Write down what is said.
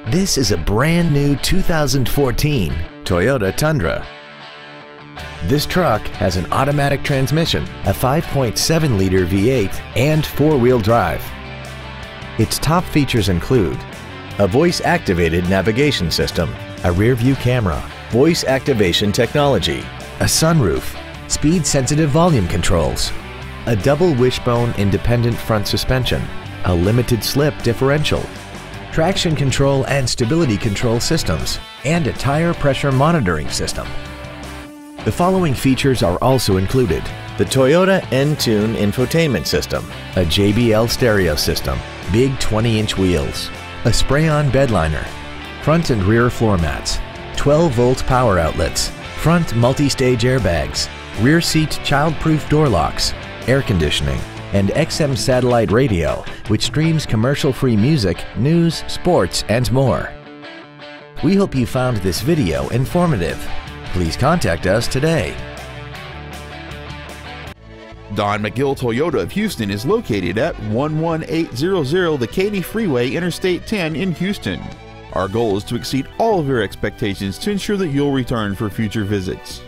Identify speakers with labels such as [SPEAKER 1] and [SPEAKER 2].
[SPEAKER 1] This is a brand new 2014 Toyota Tundra. This truck has an automatic transmission, a 5.7-liter V8, and four-wheel drive. Its top features include a voice-activated navigation system, a rear-view camera, voice activation technology, a sunroof, speed-sensitive volume controls, a double wishbone independent front suspension, a limited slip differential, traction control and stability control systems, and a tire pressure monitoring system. The following features are also included: the Toyota N-Tune infotainment system, a JBL stereo system, big 20-inch wheels, a spray-on bed liner, front and rear floor mats, 12-volt power outlets, front multi-stage airbags, rear seat child-proof door locks, air conditioning, and XM satellite radio, which streams commercial-free music, news, sports, and more. We hope you found this video informative. Please contact us today.
[SPEAKER 2] Don McGill Toyota of Houston is located at 11800 the Katy Freeway, Interstate 10 in Houston. Our goal is to exceed all of your expectations to ensure that you'll return for future visits.